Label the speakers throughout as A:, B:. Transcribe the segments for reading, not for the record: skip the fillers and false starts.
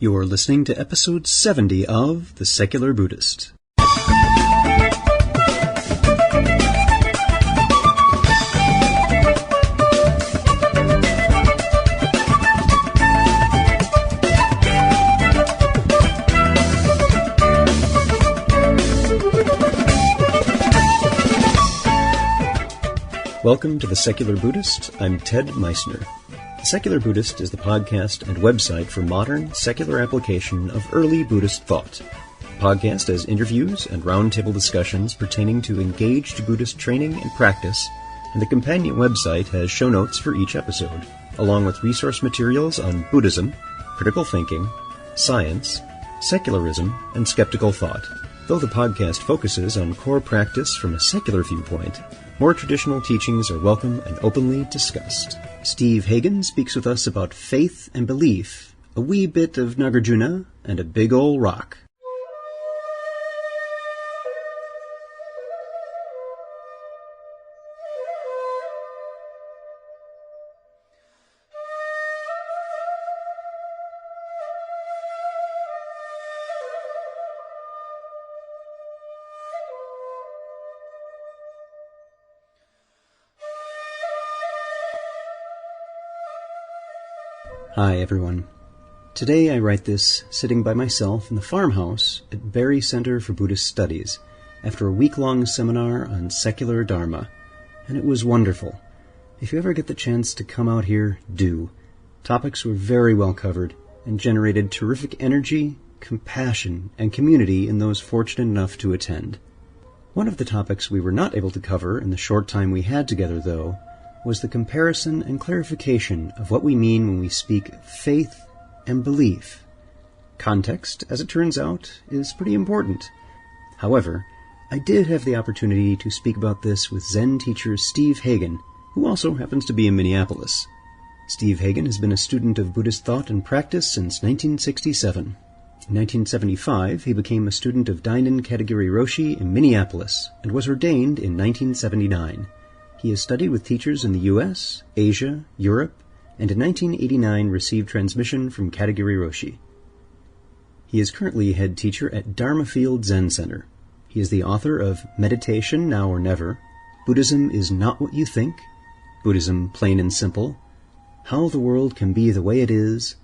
A: You're listening to episode 70 of The Secular Buddhist. Welcome to The Secular Buddhist. I'm Ted Meissner. The Secular Buddhist is the podcast and website for modern, secular application of early Buddhist thought. The podcast has interviews and roundtable discussions pertaining to engaged Buddhist training and practice, and the companion website has show notes for each episode, along with resource materials on Buddhism, critical thinking, science, secularism, and skeptical thought. Though the podcast focuses on core practice from a secular viewpoint, more traditional teachings are welcome and openly discussed. Steve Hagen speaks with us about faith and belief, a wee bit of Nagarjuna, and a big ol' rock. Hi, everyone. Today I write this sitting by myself in the farmhouse at Barry Center for Buddhist Studies after a week-long seminar on secular Dharma, and it was wonderful. If you ever get the chance to come out here, do. Topics were very well covered and generated terrific energy, compassion, and community in those fortunate enough to attend. One of the topics we were not able to cover in the short time we had together, though, was the comparison and clarification of what we mean when we speak faith and belief. Context, as it turns out, is pretty important. However, I did have the opportunity to speak about this with Zen teacher Steve Hagen, who also happens to be in Minneapolis. Steve Hagen has been a student of Buddhist thought and practice since 1967. In 1975, he became a student of Dainin Katagiri Roshi in Minneapolis and was ordained in 1979. He has studied with teachers in the U.S., Asia, Europe, and in 1989 received transmission from Katagiri Roshi. He is currently head teacher at Dharma Field Zen Center. He is the author of Meditation Now or Never, Buddhism is Not What You Think, Buddhism Plain and Simple, How the World Can Be the Way It Is,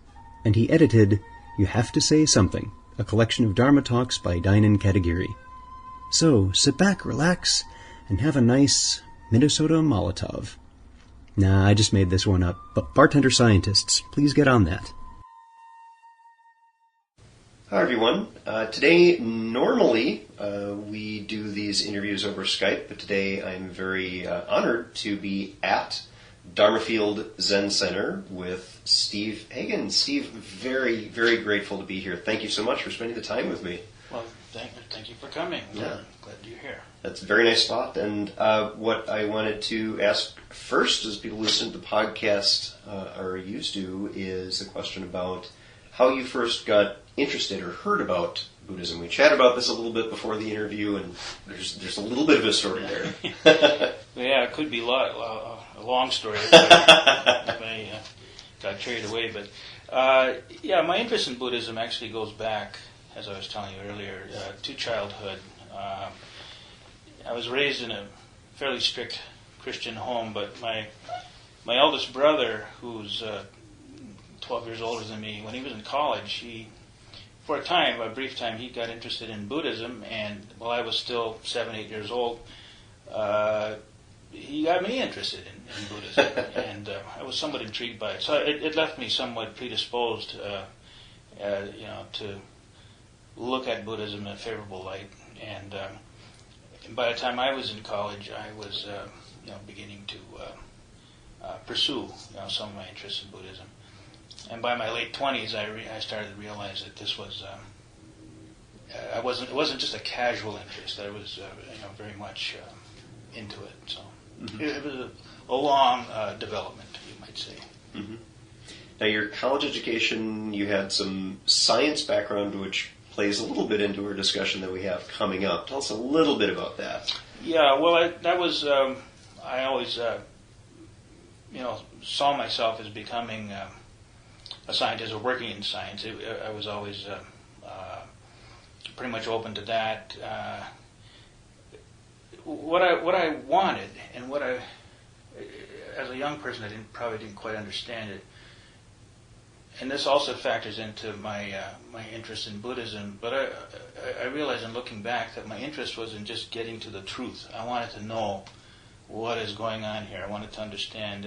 A: and he edited You Have to Say Something, a collection of Dharma talks by Dainin Katagiri. So, sit back, relax, and have a nice Minnesota Molotov. Nah, I just made this one up, but bartender scientists, please get on that. Hi everyone. Today, normally, we do these interviews over Skype, but today I'm very honored to be at Dharma Field Zen Center with Steve Hagen. Steve, very, very grateful to be here. Thank you so much for spending the time with me.
B: Well, thank you for coming.
A: Yeah.
B: Glad you're here.
A: That's a very nice spot. And what I wanted to ask first, as people listen to the podcast are used to, is a question about how you first got interested or heard about Buddhism. We chatted about this a little bit before the interview, and there's a little bit of a story there.
B: Yeah, it could be a long story if I got carried away. But my interest in Buddhism actually goes back, as I was telling you earlier, to childhood. I was raised in a fairly strict Christian home, but my eldest brother, who's 12 years older than me, when he was in college, for a brief time, he got interested in Buddhism, and while I was still 7, 8 years old, he got me interested in Buddhism, and I was somewhat intrigued by it. So it left me somewhat predisposed, to look at Buddhism in a favorable light, and by the time I was in college, I was, beginning to pursue, some of my interests in Buddhism. And by my late 20s, I started to realize that this was, it wasn't just a casual interest. I was, very much into it. So it was a long development, you might say.
A: Mm-hmm. Now, your college education, you had some science background, which plays a little bit into our discussion that we have coming up. Tell us a little bit about that.
B: Yeah, well, I always, saw myself as becoming a scientist or working in science. I was always pretty much open to that. What I wanted, and what I, as a young person, I probably didn't quite understand it. And this also factors into my interest in Buddhism. But I realized in looking back that my interest was in just getting to the truth. I wanted to know what is going on here. I wanted to understand,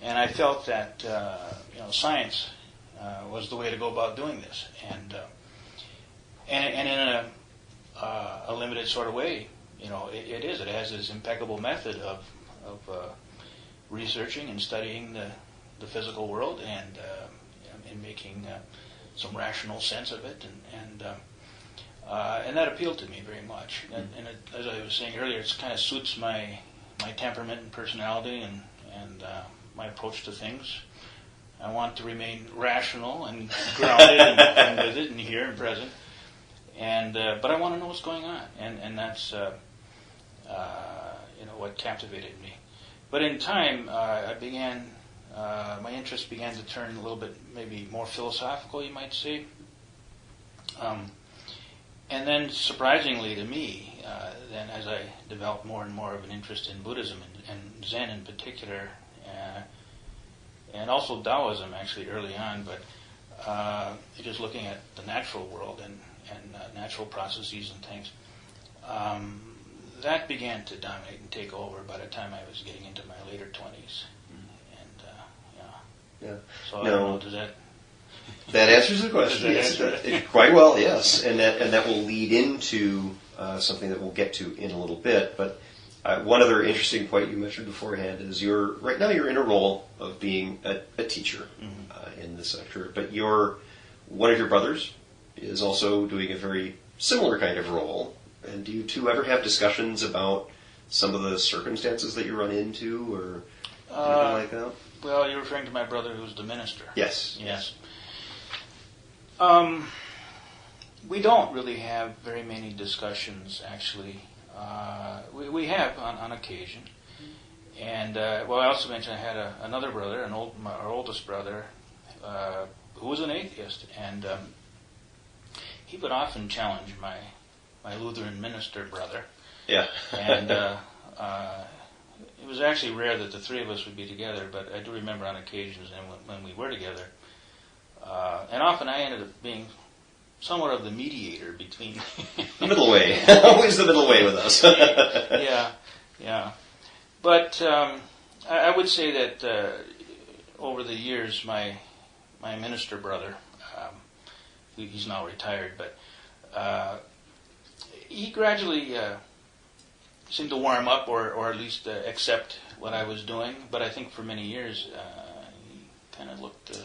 B: and I felt that science was the way to go about doing this, and in a limited sort of way. It is. It has this impeccable method of researching and studying the physical world and making some rational sense of it, and that appealed to me very much. And as I was saying earlier, it kind of suits my temperament and personality and my approach to things. I want to remain rational and grounded and with it and here and present. But I want to know what's going on, and that's what captivated me. But in time, my interest began to turn a little bit, maybe more philosophical, you might say. And then, surprisingly to me, then as I developed more and more of an interest in Buddhism and Zen in particular, and also Taoism actually early on, but just looking at the natural world and natural processes and things, that began to dominate and take over by the time I was getting into my later 20s.
C: Yeah.
B: So I don't know, does that...
C: That answers the question. Yes, quite well, yes. And that will lead into something that we'll get to in a little bit. But one other interesting point you mentioned beforehand is right now you're in a role of being a teacher in the sector, but one of your brothers is also doing a very similar kind of role. And do you two ever have discussions about some of the circumstances that you run into or anything like that?
B: Well, you're referring to my brother who's the minister.
C: Yes.
B: We don't really have very many discussions, actually. We have on occasion. And, I also mentioned I had another brother, our oldest brother, who was an atheist. And he would often challenge my Lutheran minister brother.
C: Yeah.
B: And it was actually rare that the three of us would be together, but I do remember on occasions when we were together. And often I ended up being somewhat of the mediator between...
C: The middle way. Always the middle way with us.
B: Yeah. But I would say that over the years, my minister brother, he's now retired, but he gradually seemed to warm up or at least accept what I was doing. But I think for many years, he kind of looked...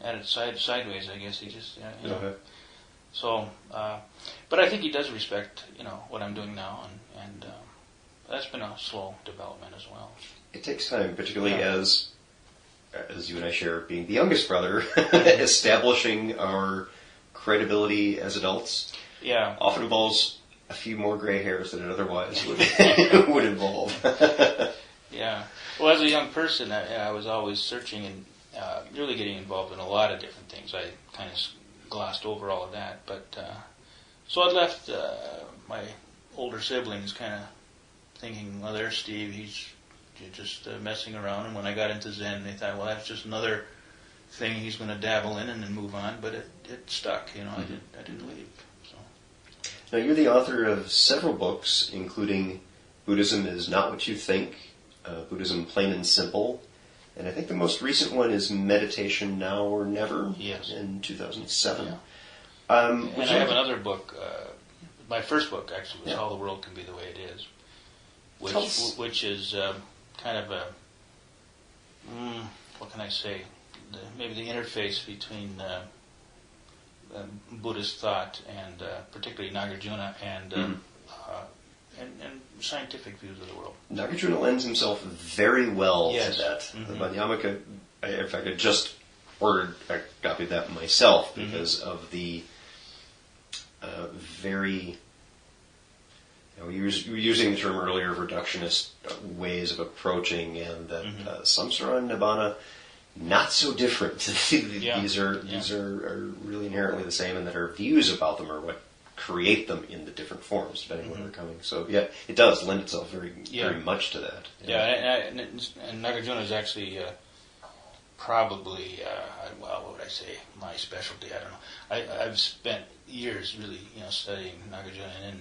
B: at it sideways, I guess. He just,
C: Okay.
B: So, but I think he does respect, what I'm doing now, and that's been a slow development as well.
C: It takes time, particularly as you and I share, being the youngest brother, establishing our credibility as adults.
B: Yeah.
C: Often involves a few more gray hairs than it otherwise would involve.
B: Yeah. Well, as a young person, I was always searching and really getting involved in a lot of different things. I kind of glossed over all of that. But so I left my older siblings kind of thinking, well, there's Steve, he's just messing around. And when I got into Zen, they thought, well, that's just another thing he's going to dabble in and then move on. But it stuck, I didn't leave. So.
C: Now, you're the author of several books, including Buddhism is Not What You Think, Buddhism Plain and Simple, and I think the most recent one is Meditation Now or Never,
B: yes,
C: in 2007.
B: Yeah. And I have another book, my first book actually was How the World Can Be the Way It Is, which is kind of a, what can I say, maybe the interface between Buddhist thought and particularly Nagarjuna and scientific views of the world.
C: Nagarjuna lends himself very well to that.
B: Mm-hmm.
C: The Madhyamaka, in fact, I just ordered a copy of that myself because of the very You were using the term earlier of reductionist ways of approaching, and that samsara and nibbana not so different. These are really inherently the same, and that our views about them are what create them in the different forms, depending where they're coming. So yeah, it does lend itself very much to that.
B: And Nagarjuna is actually probably, what would I say, my specialty. I don't know. I've spent years really, studying Nagarjuna, and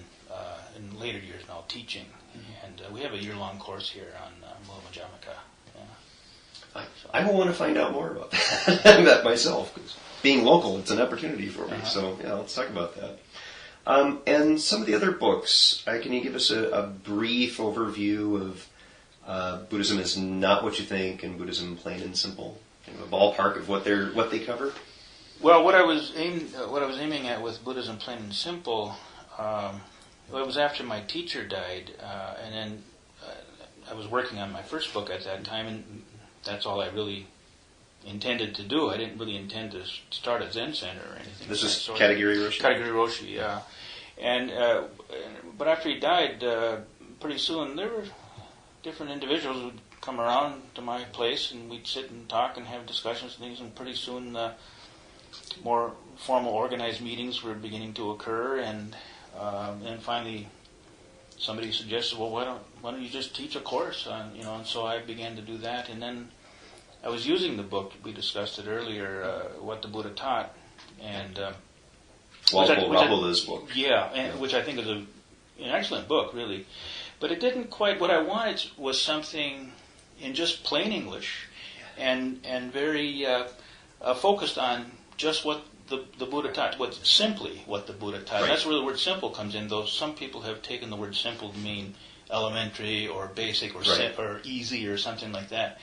B: in later years now teaching. And we have a year-long course here on Mula Madhyamaka.
C: I will want to find out more about that myself, because being local, it's an opportunity for me. So yeah, let's talk about that. And some of the other books, can you give us a brief overview of Buddhism is not what you think, and Buddhism plain and simple? Kind of a ballpark of what they cover.
B: Well, what I was aiming at with Buddhism plain and simple, it was after my teacher died, and then I was working on my first book at that time, and that's all I really intended to do. I didn't really intend to start a Zen center or anything.
C: This is Katagiri Roshi?
B: Katagiri Roshi, yeah. And but after he died, pretty soon there were different individuals who would come around to my place, and we'd sit and talk and have discussions and things, and pretty soon more formal organized meetings were beginning to occur, and then finally somebody suggested, well, why don't you just teach a course on, and so I began to do that, and then I was using the book, we discussed it earlier, What the Buddha Taught, and
C: Walpole Rapola's book.
B: Yeah, which I think is an excellent book, really. But it didn't quite, what I wanted was something in just plain English, and very focused on just what the Buddha taught, simply what the Buddha taught. Right. That's where the word simple comes in, though some people have taken the word simple to mean elementary or basic or or easy or something like that.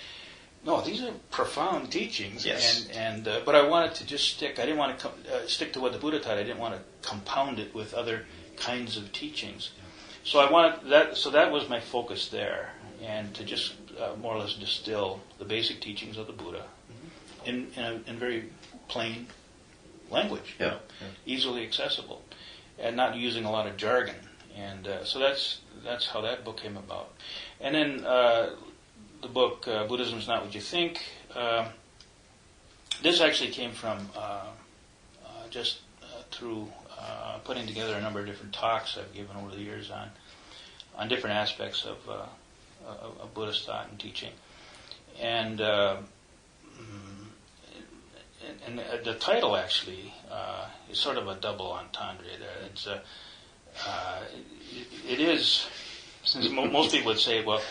B: No, these are profound teachings,
C: yes.
B: and but I wanted to just stick. I didn't want to stick to what the Buddha taught. I didn't want to compound it with other kinds of teachings. So I wanted that. So that was my focus there, and to just more or less distill the basic teachings of the Buddha in very plain language, easily accessible, and not using a lot of jargon. And so that's how that book came about. And then the book Buddhism is Not What You Think. This actually came from just through putting together a number of different talks I've given over the years on different aspects of Buddhist thought and teaching. And the title actually is sort of a double entendre there. It's it is, since most people would say, well,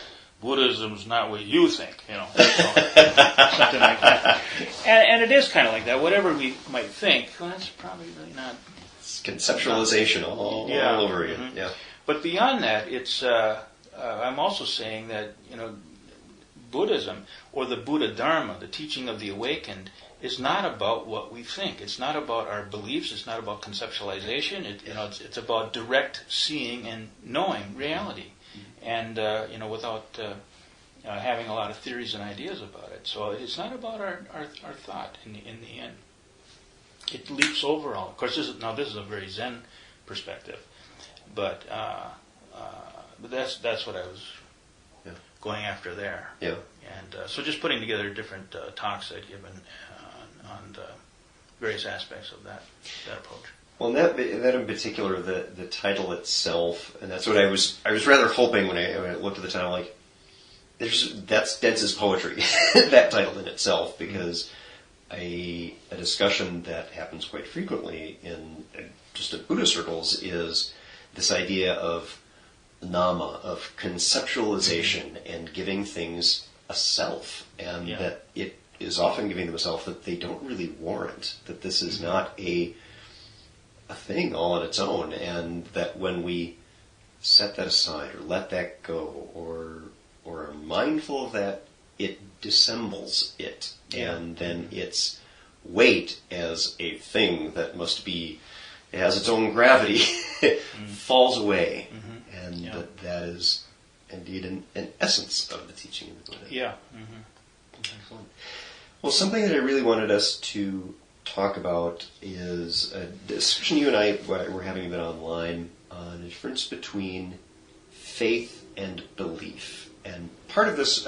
B: Buddhism's not what you think, something like that. And it is kind of like that. Whatever we might think, well, that's probably really not.
C: It's conceptualization all over again. Mm-hmm. Yeah.
B: But beyond that, it's. I'm also saying that Buddhism or the Buddha Dharma, the teaching of the awakened, is not about what we think. It's not about our beliefs. It's not about conceptualization. It's about direct seeing and knowing reality. And without having a lot of theories and ideas about it. So it's not about our thought in the end. It leaps over all. Of course, this is a very Zen perspective, but that's what I was going after there.
C: Yeah.
B: And so just putting together different talks I'd given on various aspects of that approach.
C: Well, that in particular, the title itself, and that's what I was rather hoping when I looked at the title, like, that's dense as poetry, that title in itself, because a discussion that happens quite frequently in just in Buddhist circles is this idea of nama, of conceptualization and giving things a self, and that it is often giving them a self that they don't really warrant, that this is not a thing all on its own, and that when we set that aside or let that go or are mindful of that, it dissembles it, and then its weight as a thing that must be, it has its own gravity, falls away, and that is indeed an essence of the teaching of the Buddha.
B: Yeah.
C: Excellent. Well, something that I really wanted us to talk about is a discussion you and I were having a bit online on the difference between faith and belief. And part of this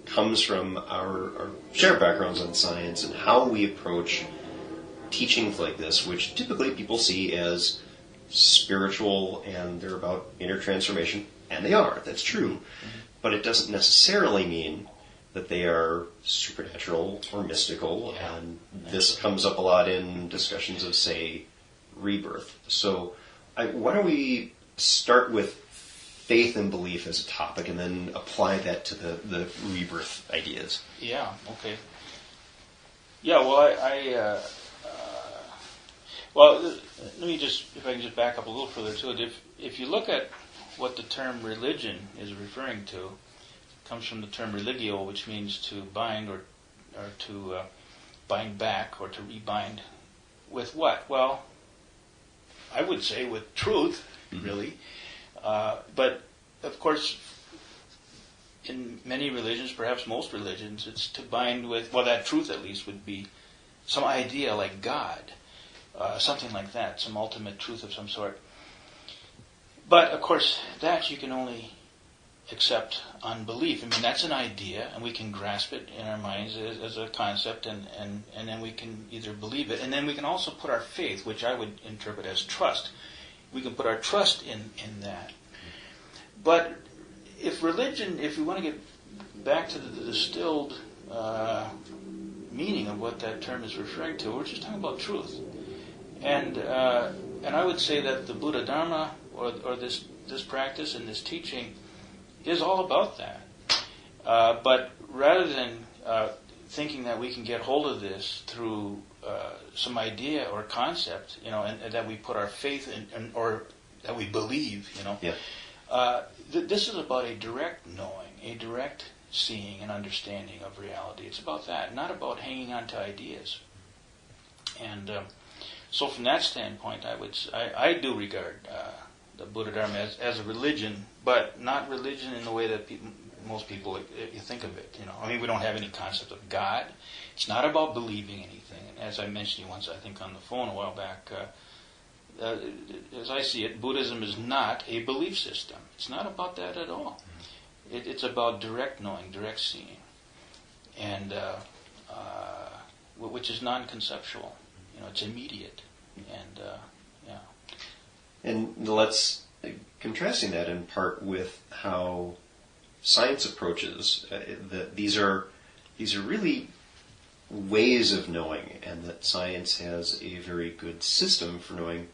C: comes from our shared backgrounds on science and how we approach teachings like this, which typically people see as spiritual and they're about inner transformation. And they are, that's true. But it doesn't necessarily mean that they are supernatural or mystical.
B: Yeah.
C: And this comes up a lot in discussions of, say, rebirth. So why don't we start with faith and belief as a topic and then apply that to the rebirth ideas?
B: Yeah, okay. Yeah, well, well, let me just, if I can just back up a little further to it. If you look at what the term religion is referring to, it comes from the term religio, which means to bind or to bind back or to rebind with what? Well, I would say with truth, really. But, of course, in many religions, perhaps most religions, it's to bind with, well, that truth at least would be some idea like God, something like that, some ultimate truth of some sort. But, of course, that you can only accept on belief. I mean, that's an idea, and we can grasp it in our minds as a concept, and then we can either believe it, and then we can also put our faith, which I would interpret as trust. We can put our trust in that. But if religion, if we want to get back to the distilled meaning of what that term is referring to, we're just talking about truth. And I would say that the Buddha Dharma, or this practice and this teaching, is all about that. But rather than thinking that we can get hold of this through some idea or concept, and that we put our faith in, or that we believe,
C: Yeah.
B: This is about a direct knowing, a direct seeing and understanding of reality. It's about that, not about hanging on to ideas. And so, from that standpoint, I do regard the Buddha Dharma as a religion, but not religion in the way that most people think of it. I mean, we don't have any concept of God. It's not about believing anything. And as I mentioned to you once, I think on the phone a while back, as I see it, Buddhism is not a belief system. It's not about that at all. It's about direct knowing, direct seeing, and which is non-conceptual. It's immediate, and yeah.
C: And let's contrasting that in part with how science approaches that these are really ways of knowing, and that science has a very good system for knowing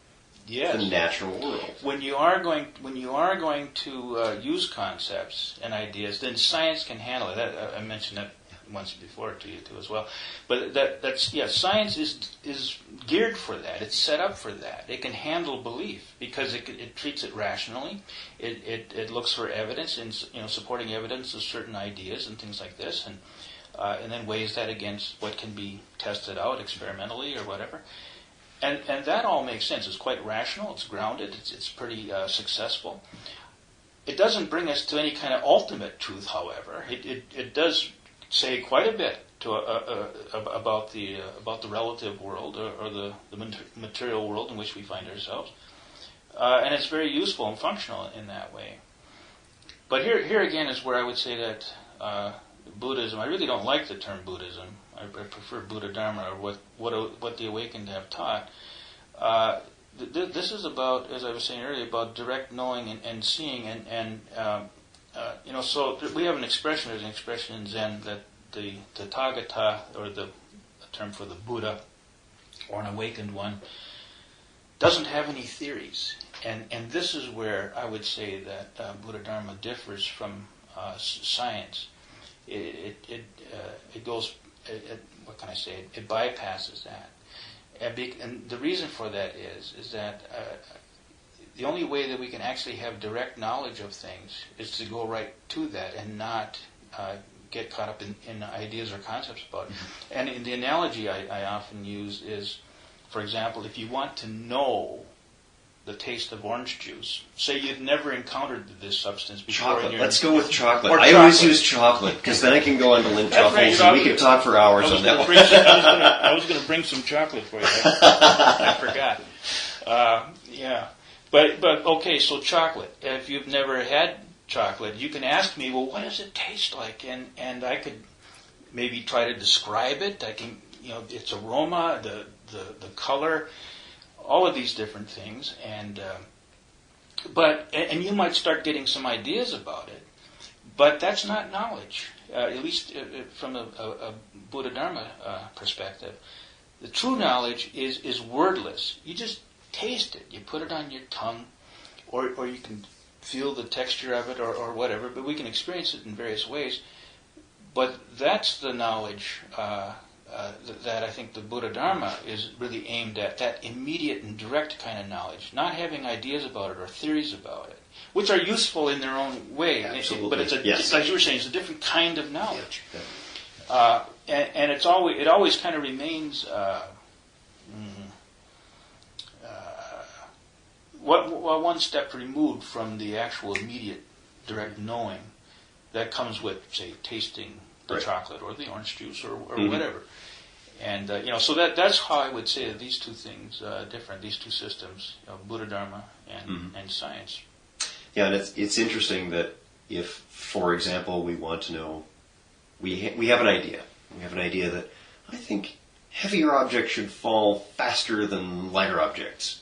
C: the natural world.
B: When you are going to use concepts and ideas, then science can handle it. I mentioned that once before to you too as well. But science is geared for that. It's set up for that. It can handle belief because it treats it rationally. It looks for evidence and supporting evidence of certain ideas and things like this, and then weighs that against what can be tested out experimentally or whatever. And that all makes sense. It's quite rational. It's grounded. It's pretty successful. It doesn't bring us to any kind of ultimate truth, however. It does say quite a bit about the relative world or the material world in which we find ourselves, and it's very useful and functional in that way. But here again is where I would say that Buddhism. I really don't like the term Buddhism. I prefer Buddha Dharma, or what the awakened have taught. This is about, as I was saying earlier, about direct knowing and seeing, and so we have an expression. There's an expression in Zen that the Tathagata, or the term for the Buddha, or an awakened one, doesn't have any theories, and this is where I would say that Buddha Dharma differs from science. It goes. What can I say? It bypasses that, and the reason for that is that the only way that we can actually have direct knowledge of things is to go right to that and not get caught up in ideas or concepts about it. Mm-hmm. And in the analogy I often use is, for example, if you want to know the taste of orange juice, say you've never encountered this substance before.
C: Chocolate. Let's go with chocolate.
B: I
C: always use chocolate, because then I can go on to Lindt truffles, and we can talk for hours on that one.
B: I was going to bring some chocolate for you. I forgot. But okay, so chocolate. If you've never had chocolate, you can ask me, well, what does it taste like? And I could maybe try to describe it. I can, its aroma, the color, all of these different things, and you might start getting some ideas about it. But that's not knowledge, at least from a Buddha Dharma perspective. The true knowledge is wordless. You just taste it. You put it on your tongue, or you can feel the texture of it, or whatever. But we can experience it in various ways. But that's the knowledge that I think the Buddha Dharma is really aimed at, that immediate and direct kind of knowledge, not having ideas about it or theories about it, which are useful in their own way.
C: Absolutely.
B: But it's like you were saying, it's a different kind of knowledge.
C: Yeah.
B: And it always kind of remains one step removed from the actual immediate direct knowing that comes with, say, tasting the
C: right.
B: chocolate or the orange juice or whatever. And so that's how I would say that these two things different, these two systems, Buddha Dharma and science.
C: Yeah, and it's interesting that if, for example, we want to know, we have an idea. We have an idea that I think heavier objects should fall faster than lighter objects.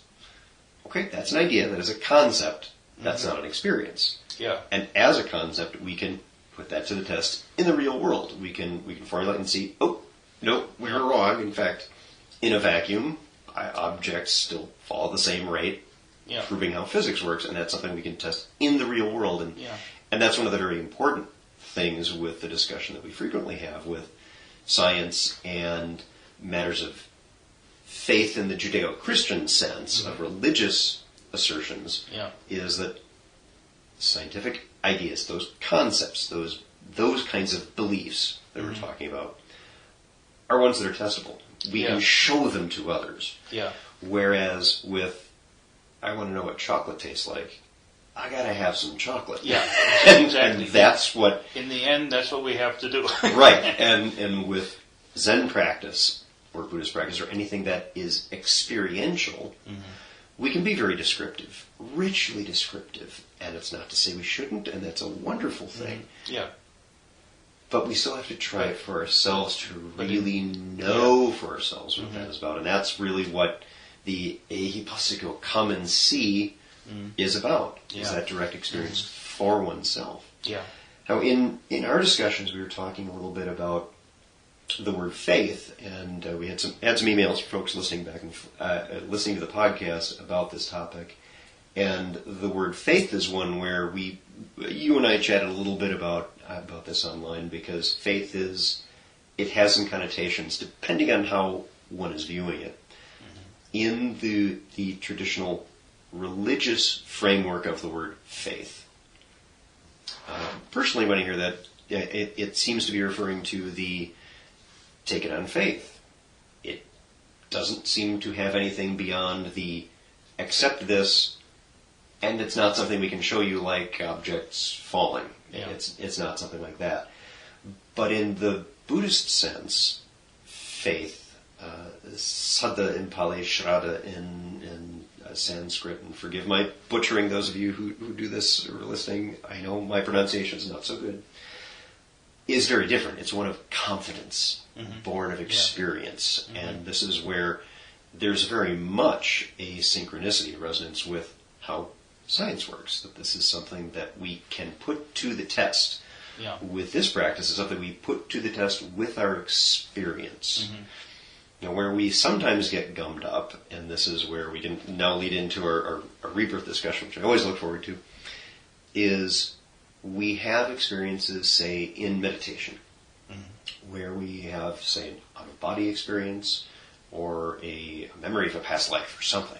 C: Okay, that's an idea. That is a concept. That's not an experience.
B: Yeah.
C: And as a concept, we can put that to the test in the real world. We can formulate and see, oh, no, we were wrong. In fact, in a vacuum, objects still fall at the same rate, proving how physics works, and that's something we can test in the real world. And that's one of the very important things with the discussion that we frequently have with science and matters of faith in the Judeo-Christian sense of religious assertions, is that scientific ideas, those concepts, those kinds of beliefs that we're talking about, are ones that are testable. We can show them to others.
B: Yeah.
C: Whereas with, I want to know what chocolate tastes like, I gotta have some chocolate.
B: Yeah,
C: exactly. And that's what...
B: In the end, that's what we have to do.
C: Right. And with Zen practice, or Buddhist practice, or anything that is experiential, we can be very descriptive, richly descriptive. And it's not to say we shouldn't, and that's a wonderful thing.
B: Yeah.
C: But we still have to try it for ourselves to really know for ourselves what that is about. And that's really what the ehipassiko, come and see, is about, is that direct experience for oneself.
B: Yeah.
C: Now, in our discussions, we were talking a little bit about the word faith, and we had some emails from folks listening back and listening to the podcast about this topic. And the word faith is one where you and I chatted a little bit about this online, because faith it has some connotations depending on how one is viewing it. In the traditional religious framework of the word faith, personally, when I hear that, it seems to be referring to the take it on faith. It doesn't seem to have anything beyond the accept this, and it's not something we can show you like objects falling. Yeah. It's not something like that. But in the Buddhist sense, faith, Saddha in Pali, Shraddha in Sanskrit, and forgive my butchering those of you who do this or are listening, I know my pronunciation is not so good, is very different. It's one of confidence, born of experience. And this is where there's very much a synchronicity, resonance with how science works, that this is something that we can put to the test. With this practice, is something we put to the test with our experience. Now, where we sometimes get gummed up, and this is where we can now lead into our rebirth discussion, which I always look forward to, is we have experiences, say, in meditation, where we have, say, an out-of-body experience or a memory of a past life or something.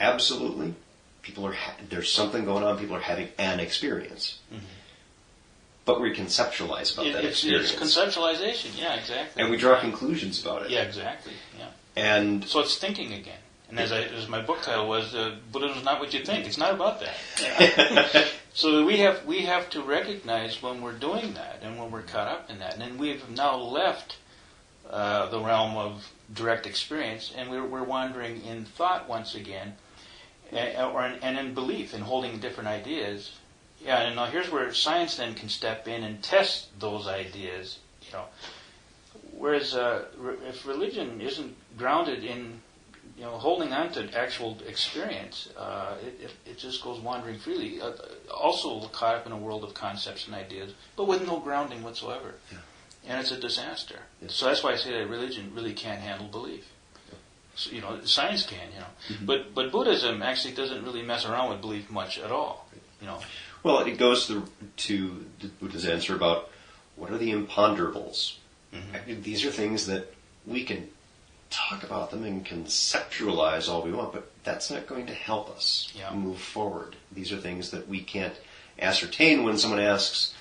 C: Absolutely, there's something going on, people are having an experience. But we conceptualize about that experience.
B: It's conceptualization, yeah, exactly.
C: And we draw conclusions about it.
B: Yeah, exactly, yeah.
C: And
B: so it's thinking again. And as my book title was, Buddhism is not what you think. It's not about that. So we have to recognize when we're doing that and when we're caught up in that. And then we've now left the realm of direct experience, and we're wandering in thought once again. and in belief, in holding different ideas. Yeah, and now here's where science then can step in and test those ideas. Whereas if religion isn't grounded in holding on to actual experience, it just goes wandering freely. Also caught up in a world of concepts and ideas, but with no grounding whatsoever.
C: Yeah.
B: And it's a disaster.
C: Yeah.
B: So that's why I say that religion really can't handle belief. So, science can,
C: Mm-hmm.
B: but Buddhism actually doesn't really mess around with belief much at all.
C: Well, it goes to the Buddha's answer about what are the imponderables. Mm-hmm. These are things that we can talk about them and conceptualize all we want, but that's not going to help us move forward. These are things that we can't ascertain when someone asks,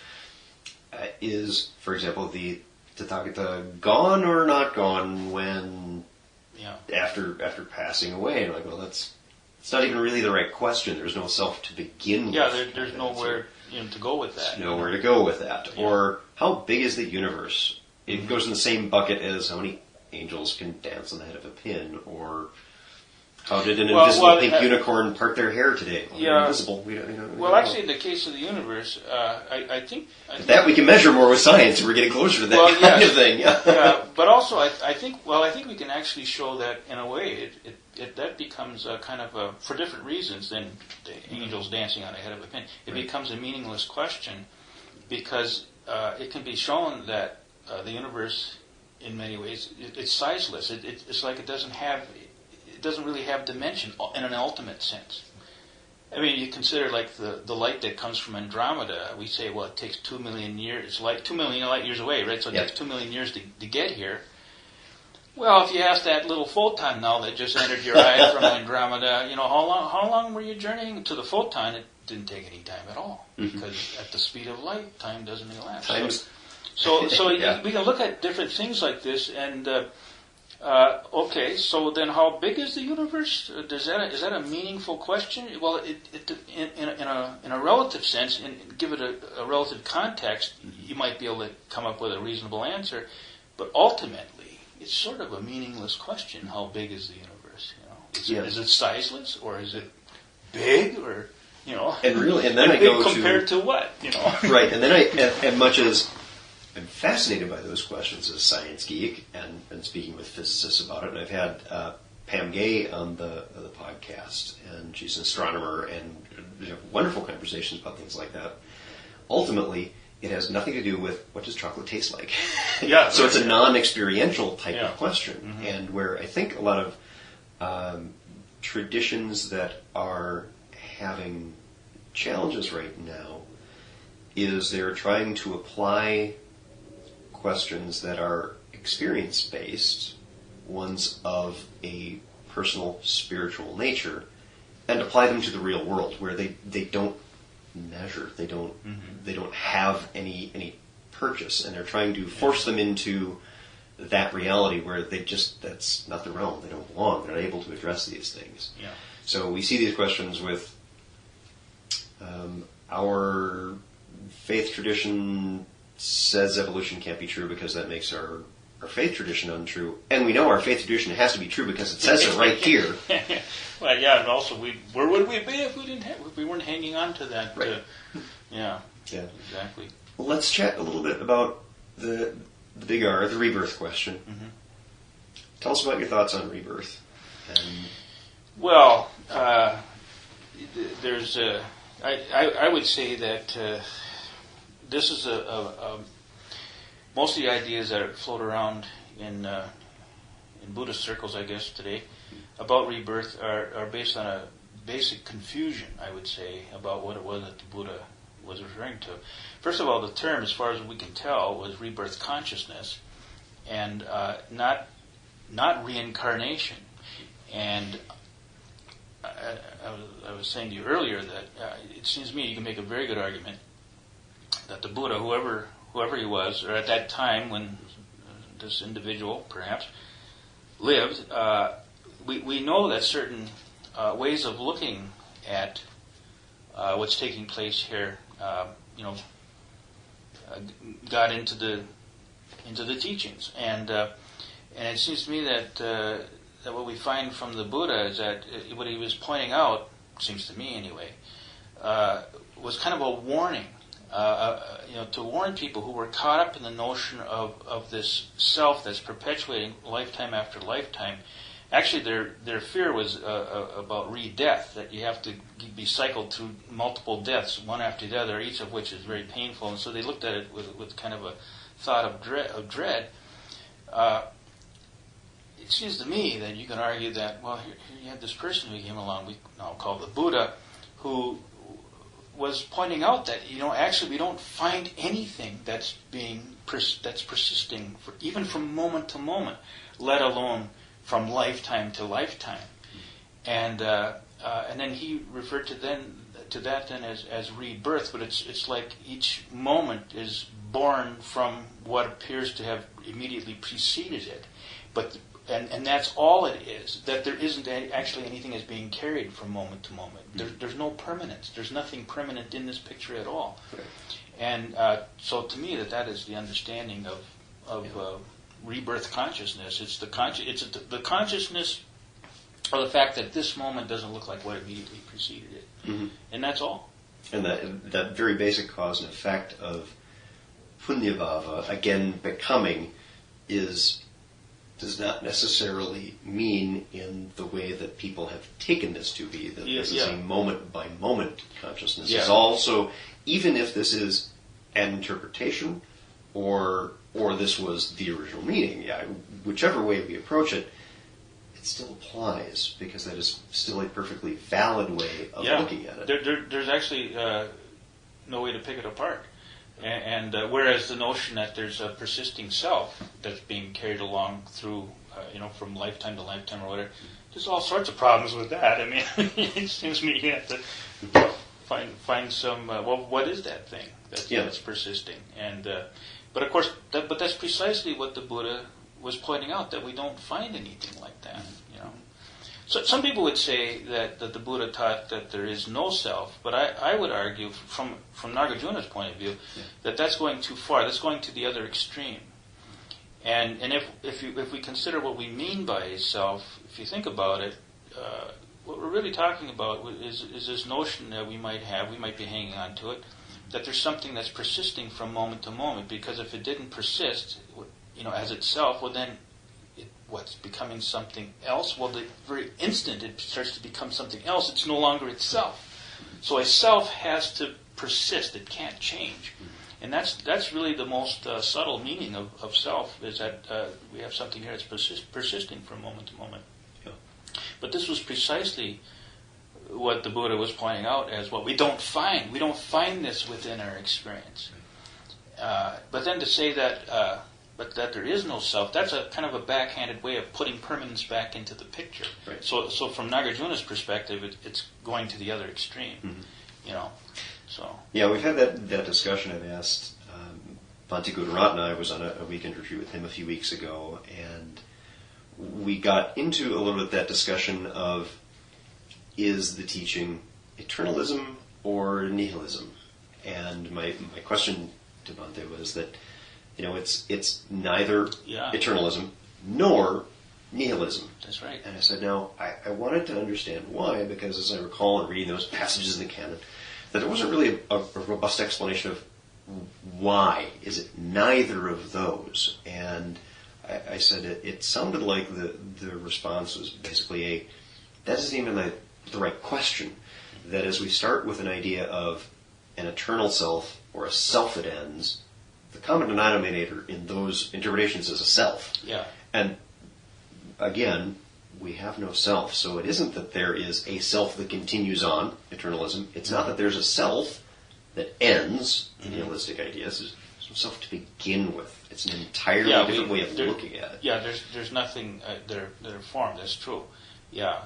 C: is, for example, the Tathagata gone or not gone when after passing away? And like, well, it's not even really the right question. There's no self to begin with.
B: Yeah, there's nowhere to go with that.
C: There's nowhere to go with that. Yeah. Or how big is the universe? It goes in the same bucket as how many angels can dance on the head of a pin, or how did an invisible pink unicorn part their hair today? Well, they're invisible. We don't
B: actually, in the case of the universe, I think
C: that we can measure more with science. We're getting closer to that kind of thing.
B: Yeah, but also I think we can actually show that in a way that becomes a kind of for different reasons than the angels dancing on the head of a pin. It becomes a meaningless question because it can be shown that the universe, in many ways, it's sizeless. It's like it doesn't really have dimension in an ultimate sense. I mean, you consider like the light that comes from Andromeda. We say, well, it takes 2 million years. It's like 2 million light years away, right? So it takes 2 million years to get here. Well, if you ask that little photon now that just entered your eye from Andromeda, how long were you journeying to the photon? It didn't take any time at all because at the speed of light, time doesn't elapse. So we can look at different things like this, and okay. So then, how big is the universe? Is that a meaningful question? Well, in a relative sense, and give it a relative context, you might be able to come up with a reasonable answer. But ultimately, it's sort of a meaningless question. How big is the universe? Is it sizeless, or is it big, or
C: And really, and then I go
B: compared to what?
C: Right, and then as much as I'm fascinated by those questions as a science geek and speaking with physicists about it. And I've had Pam Gay on the podcast, and she's an astronomer, and we have wonderful conversations about things like that. Ultimately, it has nothing to do with what does chocolate taste like.
B: Yeah.
C: So it's a non-experiential type of question,
B: Mm-hmm.
C: and where I think a lot of traditions that are having challenges right now is they're trying to apply questions that are experience-based, ones of a personal spiritual nature, and apply them to the real world where they don't measure, they don't have any purchase, and they're trying to force them into that reality where that's not their realm, they don't belong, they're not able to address these things.
B: Yeah.
C: So we see these questions with our faith tradition says evolution can't be true because that makes our faith tradition untrue. And we know our faith tradition has to be true because it says it right here.
B: Well, yeah, and also where would we be if we weren't hanging on to that?
C: Right.
B: Yeah, exactly.
C: Well, let's chat a little bit about the big R, the rebirth question. Mm-hmm. Tell us about your thoughts on rebirth.
B: Well, there's I would say that this is most of the ideas that float around in Buddhist circles, I guess, today about rebirth are based on a basic confusion, I would say, about what it was that the Buddha was referring to. First of all, the term, as far as we can tell, was rebirth consciousness, and not reincarnation. And I was saying to you earlier that it seems to me you can make a very good argument that the Buddha, whoever he was, or at that time when this individual perhaps lived, we know that certain ways of looking at what's taking place here, got into the teachings, and it seems to me that what we find from the Buddha is that what he was pointing out seems to me anyway, was kind of a warning, to warn people who were caught up in the notion of this self that's perpetuating lifetime after lifetime. Actually, their fear was about re-death, that you have to be cycled through multiple deaths, one after the other, each of which is very painful. And so they looked at it with kind of a thought of dread. It seems to me that you can argue that, well, here you had this person who came along, we now call the Buddha, who was pointing out that, actually we don't find anything that's persisting, even from moment to moment, let alone from lifetime to lifetime. And then he referred to that as rebirth, but it's like each moment is born from what appears to have immediately preceded it. And that's all it is, that there isn't actually anything is being carried from moment to moment. There's no permanence. There's nothing permanent in this picture at all. Right. And so to me that is the understanding of rebirth consciousness. It's the consciousness of the fact that this moment doesn't look like what immediately preceded it. Mm-hmm. And that's all.
C: And that very basic cause and effect of punyabhava, again becoming, does not necessarily mean in the way that people have taken this to be, that this is a moment-by-moment consciousness. It's also, even if this is an interpretation or this was the original meaning, whichever way we approach it, it still applies, because that is still a perfectly valid way of looking at it.
B: There's actually no way to pick it apart. And whereas the notion that there's a persisting self that's being carried along through, from lifetime to lifetime or whatever, there's all sorts of problems with that. I mean, it seems to me you have to find some. What is that thing that's persisting? And but of course, that's precisely what the Buddha was pointing out, that we don't find anything like that. So some people would say that the Buddha taught that there is no self, but I would argue from Nagarjuna's point of view that that's going too far. That's going to the other extreme. And if we consider what we mean by self, if you think about it, what we're really talking about is this notion that we might be hanging on to it, that there's something that's persisting from moment to moment. Because if it didn't persist, as itself, well then, what's becoming something else? Well, the very instant it starts to become something else, it's no longer itself. So a self has to persist. It can't change. And that's really the most subtle meaning of self, is that we have something here that's persisting from moment to moment. Yeah. But this was precisely what the Buddha was pointing out as what we don't find. We don't find this within our experience. But then to say that... but that there is no self, that's a kind of a backhanded way of putting permanence back into the picture. Right. So from Nagarjuna's perspective, it's going to the other extreme. Mm-hmm. So. Yeah,
C: we've had that discussion. I've asked Bhante Gudaratna. I was on a weekend retreat with him a few weeks ago, and we got into a little bit that discussion of, is the teaching eternalism or nihilism? And my question to Bhante was that, it's neither eternalism nor nihilism.
B: That's right.
C: And I said, now, I wanted to understand why, because as I recall in reading those passages in the canon, that there wasn't really a robust explanation of why. Is it neither of those? And I said it sounded like the response was basically that isn't even the right question. That as we start with an idea of an eternal self or a self that ends, the common denominator in those interpretations is a self.
B: Yeah.
C: And again, we have no self. So it isn't that there is a self that continues on, eternalism. It's not that there's a self that ends, the nihilistic ideas. There's no self to begin with. It's an entirely different way of looking at it.
B: Yeah, there's nothing that are formed. That's true. Yeah,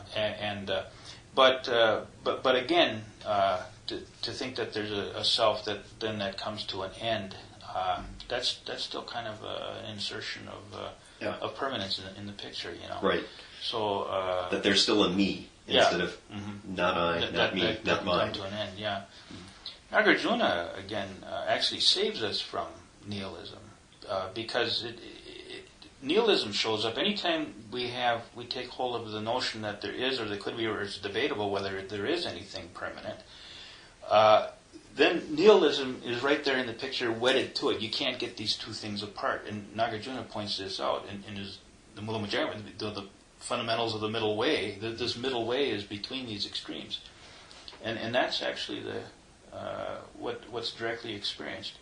B: but again, to think that there's a self that comes to an end. That's still kind of an insertion of permanence in the picture,
C: Right.
B: So
C: that there's still a me instead of not I, not me, not mine.
B: Come to an end, yeah. Nagarjuna again actually saves us from nihilism because nihilism shows up anytime we take hold of the notion that there is, or there could be, or it's debatable whether there is anything permanent. Then nihilism is right there in the picture, wedded to it. You can't get these two things apart. And Nagarjuna points this out in his the Mulamajjhana, the fundamentals of the middle way. This middle way is between these extremes, and that's actually what's directly experienced.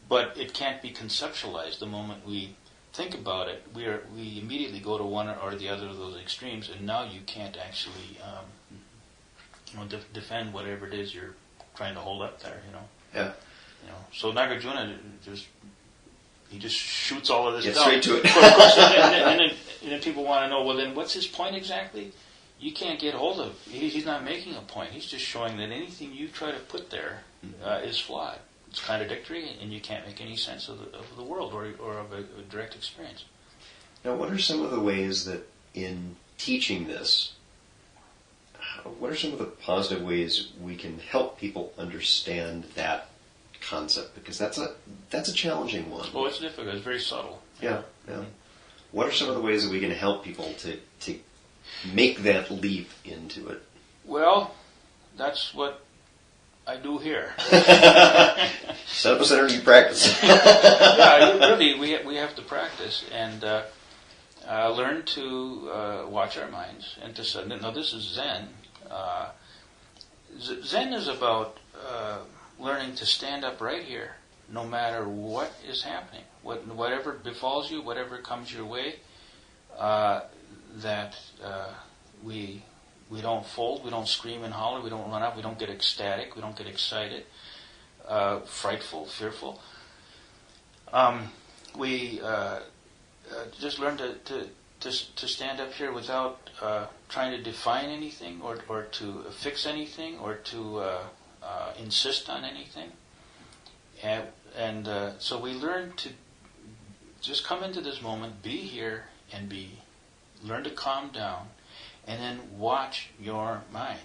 B: But it can't be conceptualized the moment we think about it. We immediately go to one or the other of those extremes, and now you can't actually defend whatever it is you're trying to hold up there.
C: Yeah.
B: So Nagarjuna just shoots all of this
C: Get
B: down.
C: straight to it.
B: But of course, and then people want to know, well, then what's his point exactly? You can't get hold of. He's not making a point. He's just showing that anything you try to put there is flawed. It's contradictory, and you can't make any sense of the world or of a direct experience.
C: Now, what are some of the ways that in teaching this, what are some of the positive ways we can help people understand that concept? Because that's a challenging one.
B: Oh, it's difficult. It's very subtle.
C: Yeah. What are some of the ways that we can help people to make that leap into it?
B: Well, that's what I do here.
C: Set up a center and you practice.
B: Yeah, really, we have to practice and learn to watch our minds and to say, no, this is Zen. Zen is about learning to stand up right here, no matter what is happening, whatever befalls you, whatever comes your way. That we don't fold, we don't scream and holler, we don't run up, we don't get ecstatic, we don't get excited, frightful, fearful. We just learn to stand up here without trying to define anything or to fix anything or to insist on anything. And so we learn to just come into this moment, be here and learn to calm down, and then watch your mind.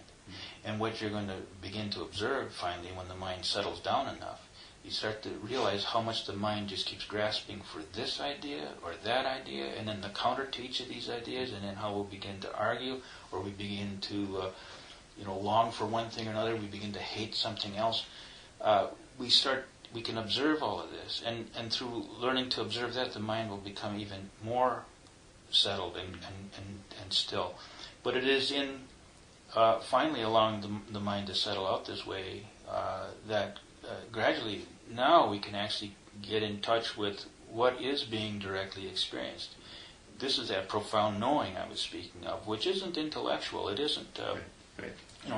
B: And what you're going to begin to observe finally when the mind settles down enough, you start to realize how much the mind just keeps grasping for this idea or that idea, and then the counter to each of these ideas, and then how we'll begin to argue, or we begin to long for one thing or another, we begin to hate something else. We can observe all of this, and through learning to observe that, the mind will become even more settled and still. But it is in finally allowing the mind to settle out this way that gradually now we can actually get in touch with what is being directly experienced. This is that profound knowing I was speaking of, which isn't intellectual. It isn't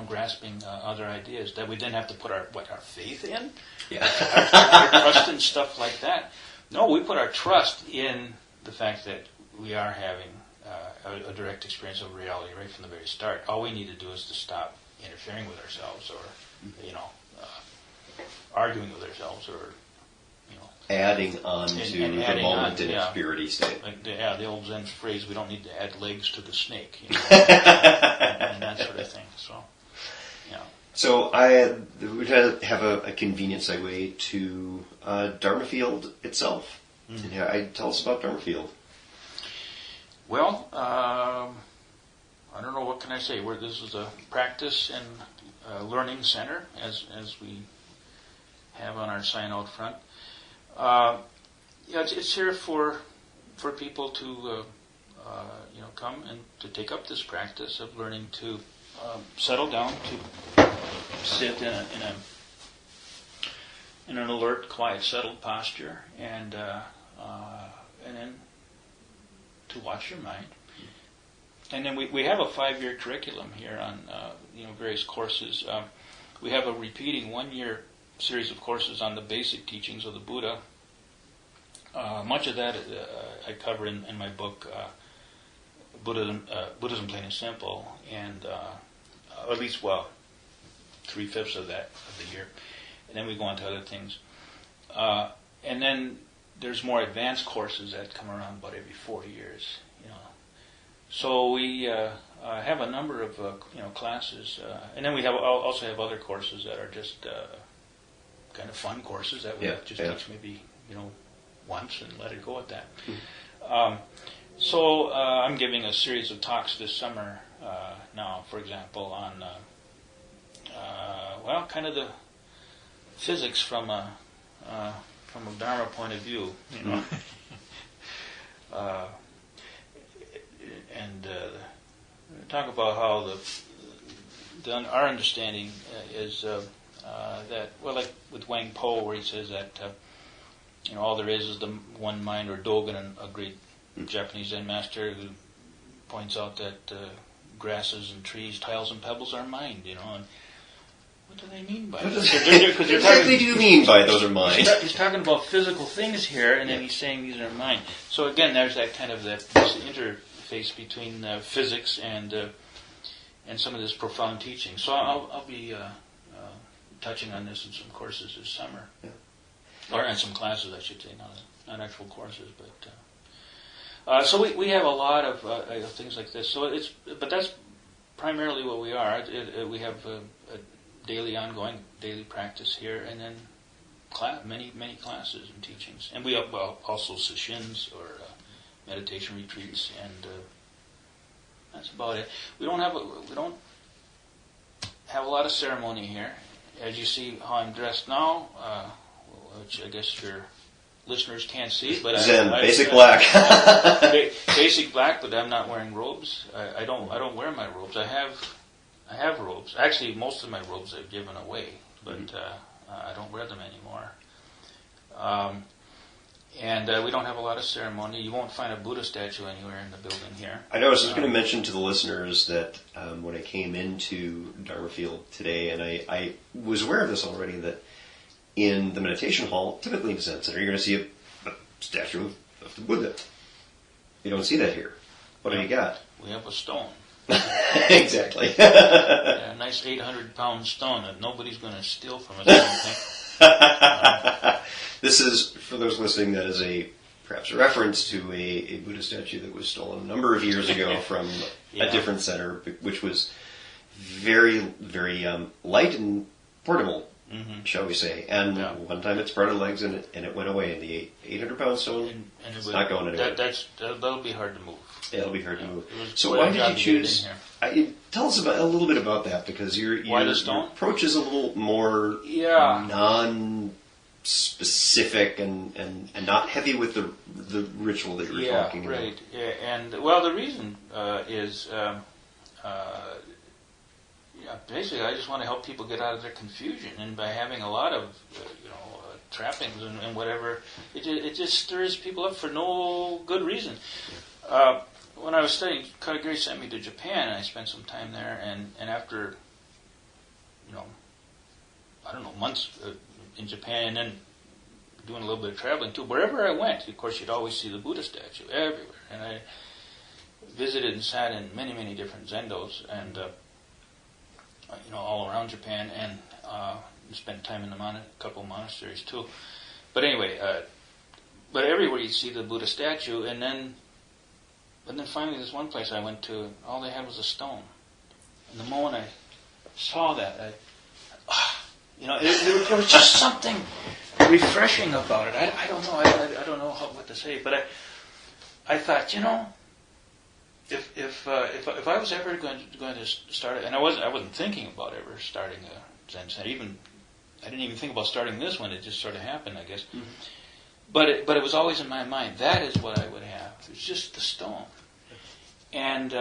B: grasping other ideas that we then have to put our faith in, our trust in stuff like that. No, we put our trust in the fact that we are having a direct experience of reality right from the very start. All we need to do is to stop interfering with ourselves, or arguing with ourselves, or
C: adding on to the moment in its purity state.
B: Like the old Zen phrase, we don't need to add legs to the snake, and that sort of thing.
C: So we have a convenient segue to Dharma Field itself. Mm-hmm. Tell us about Dharma Field.
B: Well, I don't know, what can I say? This is a practice and learning center, as we have on our sign out front. It's here for people to come and to take up this practice of learning to settle down, to sit in an alert, quiet, settled posture, and then to watch your mind. And then we have a 5-year curriculum here on various courses. We have a repeating 1-year series of courses on the basic teachings of the Buddha. Much of that I cover in my book, Buddhism Plain and Simple, and at least 3/5 of the year, and then we go on to other things. And then there's more advanced courses that come around about every 4 years. So we have a number of classes, and then we also have other courses that are just kind of fun courses that we teach maybe once and let it go at that. So I'm giving a series of talks this summer now, for example, on kind of the physics from a Dharma point of view, you know, and talk about how our understanding is that, well, like with Wang Po, where he says that all there is the one mind, or Dogen, a great Japanese Zen master, who points out that grasses and trees, tiles and pebbles are mind, you know. And what do they mean by that?
C: What exactly do you mean by those are mind?
B: He's talking about physical things here, and then he's saying these are mind. So again, there's that kind of this interface between physics and some of this profound teaching. So I'll be touching on this in some courses this summer, or in some classes, I should say, not actual courses, but. So we have a lot of things like this. So but that's primarily what we are. We have a daily, ongoing daily practice here, and then many classes and teachings, and we have also sessions or meditation retreats, and that's about it. We don't have a lot of ceremony here. As you see how I'm dressed now, which I guess your listeners can't see, but
C: Zen, basic black.
B: Basic black, but I'm not wearing robes. I don't wear my robes. I have robes. Actually, most of my robes I've given away, but I don't wear them anymore. And we don't have a lot of ceremony. You won't find a Buddha statue anywhere in the building here.
C: I know. I was just going to mention to the listeners that when I came into Dharma Field today, and I was aware of this already, that in the meditation hall, typically in the Zen Center, you're going to see a statue of the Buddha. You don't see that here. What do you got?
B: We have a stone.
C: Exactly.
B: A nice 800-pound stone that nobody's going to steal from us, I don't think.
C: This is, for those listening, that is perhaps a reference to a Buddha statue that was stolen a number of years ago from a different center, which was very, very light and portable, shall we say. And one time it spread its legs and it went away. And the 800-pound stone is not going anywhere.
B: That'll be hard to move.
C: Yeah, it'll be hard to move. So why did you choose? Tell us a little bit about that, because your approach is a little more non-specific and not heavy with the ritual that you're talking about.
B: Right. Yeah, and well, the reason is basically I just want to help people get out of their confusion, and by having a lot of trappings and whatever, it just stirs people up for no good reason. When I was studying, Katagiri sent me to Japan, and I spent some time there, and after, months in Japan, and then doing a little bit of traveling too, wherever I went, of course, you'd always see the Buddha statue everywhere, and I visited and sat in many, many different zendos, and all around Japan, and spent time in a couple of monasteries too. But anyway, but everywhere you'd see the Buddha statue, and then finally this one place I went to, all they had was a stone. And the moment I saw that, there was just something refreshing about it. I don't know. I don't know what to say, but I thought, if I was ever going to start, and I wasn't thinking about ever starting a Zen Center. I didn't even think about starting this one. It just sort of happened, I guess. Mm-hmm. But it was always in my mind. That is what I would have. It's just the stone, and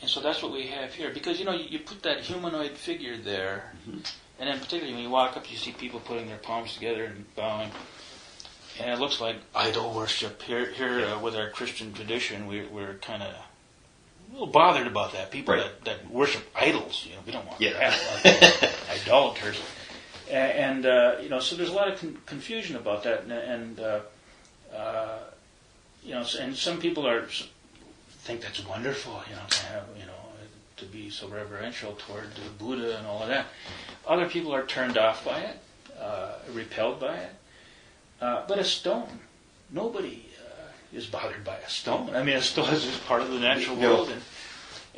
B: so that's what we have here. Because you put that humanoid figure there, and then particularly when you walk up, you see people putting their palms together and bowing, and it looks like idol worship. Here with our Christian tradition, we're kind of a little bothered about that. People that worship idols, we don't want that. Idolaters. And so there's a lot of confusion about that, and and some people think that's wonderful, to have, to be so reverential toward the Buddha and all of that. Other people are turned off by it, repelled by it. But a stone, nobody is bothered by a stone. I mean, a stone is just part of the natural world,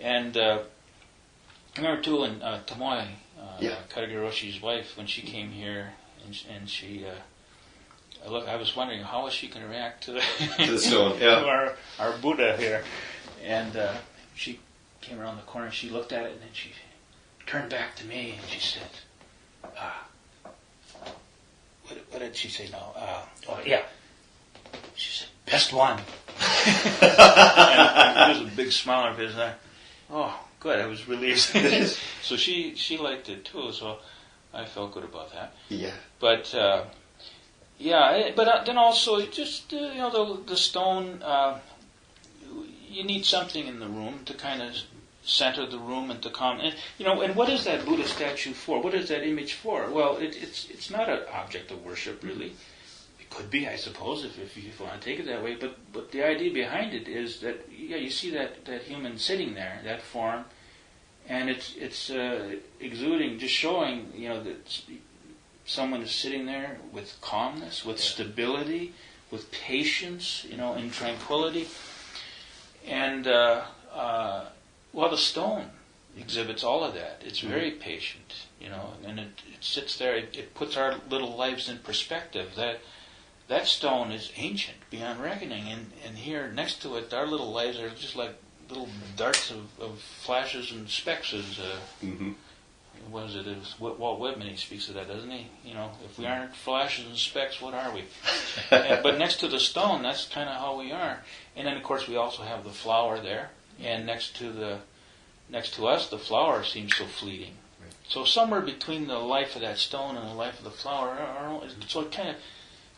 B: and I remember too in Tomoe. Katagiri Roshi's wife, when she came here, and she I was wondering how is she going to react to
C: the stone, yeah.
B: to our Buddha here. And she came around the corner, she looked at it, and then she turned back to me, and she said, what did she say now? Yeah. She said, best one. And there's a big smile on her face. And oh, good, I was relieved. So she liked it too, so I felt good about that.
C: Yeah.
B: But, then also, just, the stone, you need something in the room to kind of center the room and to calm. And what is that Buddha statue for? What is that image for? Well, it's not an object of worship, really. It could be, I suppose, if you want to take it that way. But the idea behind it is that, you see that human sitting there, that form, and it's exuding, just showing, that someone is sitting there with calmness, with stability, with patience, in tranquility. And, the stone exhibits all of that. It's very patient, and it sits there. It puts our little lives in perspective. That stone is ancient beyond reckoning, and here next to it, our little lives are just like little darts of flashes and specks. What is it? Walt Whitman, he speaks of that, doesn't he? If we aren't flashes and specks, what are we? But next to the stone, that's kind of how we are. And then, of course, we also have the flower there, and next to us, the flower seems so fleeting. Right. So somewhere between the life of that stone and the life of the flower, so it kind of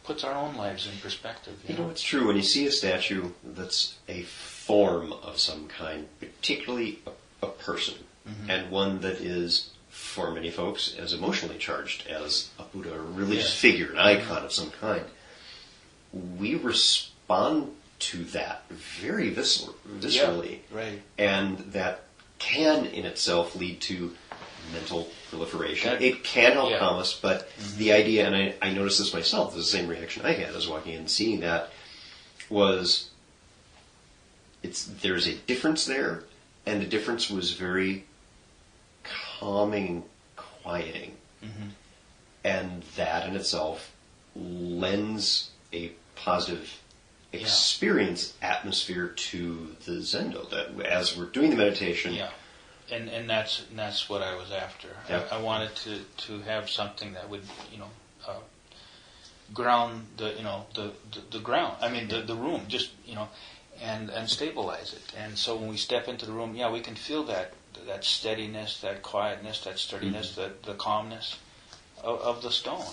B: puts our own lives in perspective.
C: It's true. When you see a statue that's a form of some kind, particularly a person, and one that is, for many folks, as emotionally charged as a Buddha, a religious figure, an icon of some kind, we respond to that very viscerally.
B: Yeah, right.
C: And that can in itself lead to mental proliferation. It can help calm us, but the idea, and I noticed this myself, the same reaction I had as walking in and seeing that, was there's a difference there, and the difference was very calming, quieting. And that in itself lends a positive experience atmosphere to the Zendo, that as we're doing the meditation.
B: Yeah. And that's what I was after. Yeah. I wanted to have something that would, ground the ground. I mean the room, just and stabilize it. And so when we step into the room, we can feel that steadiness, that quietness, that sturdiness, the calmness of the stone.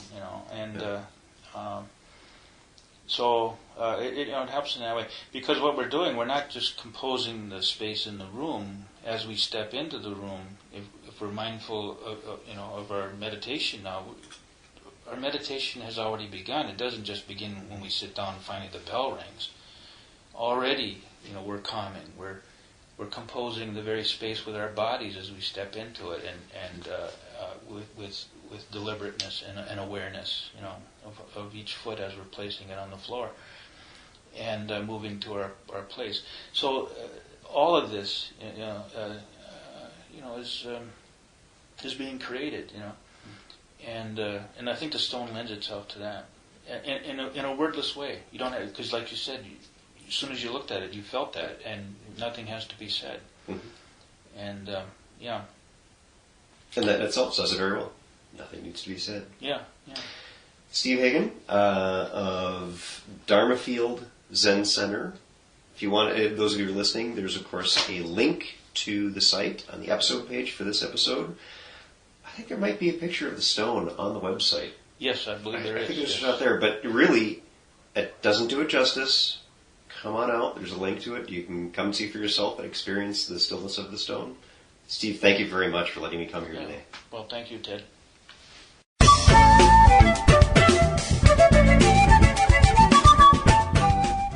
B: So it helps in that way, because what we're doing, we're not just composing the space in the room. As we step into the room, if we're mindful of our meditation now, our meditation has already begun. It doesn't just begin when we sit down and finally the bell rings. Already, we're calming. We're composing the very space with our bodies as we step into it, and with deliberateness and awareness, of each foot as we're placing it on the floor, and moving to our place. So all of this, is being created, and I think the stone lends itself to that, in a wordless way. You don't have, because like you said, as soon as you looked at it, you felt that, and nothing has to be said. And
C: and that itself says it very well. Nothing needs to be said.
B: Yeah.
C: Steve Hagen of Dharma Field Zen Center. If you want, those of you who are listening, there's of course a link to the site on the episode page for this episode. I think there might be a picture of the stone on the website.
B: Yes, I believe there is.
C: I think it's out there, but really, it doesn't do it justice. Come on out. There's a link to it. You can come see for yourself and experience the stillness of the stone. Steve, thank you very much for letting me come here today.
B: Well, thank you, Ted.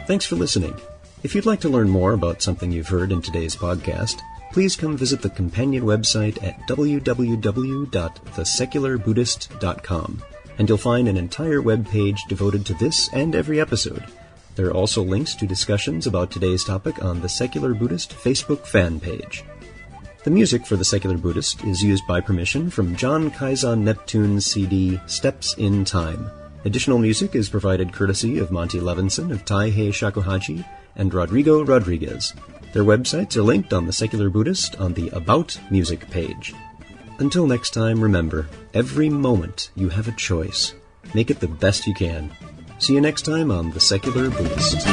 A: Thanks for listening. If you'd like to learn more about something you've heard in today's podcast, please come visit the companion website at www.thesecularbuddhist.com, and you'll find an entire web page devoted to this and every episode. There are also links to discussions about today's topic on the Secular Buddhist Facebook fan page. The music for the Secular Buddhist is used by permission from John Kaizan Neptune's CD Steps in Time. Additional music is provided courtesy of Monty Levinson of Taihei Shakuhachi and Rodrigo Rodriguez. Their websites are linked on The Secular Buddhist on the About Music page. Until next time, remember, every moment you have a choice. Make it the best you can. See you next time on The Secular Buddhist.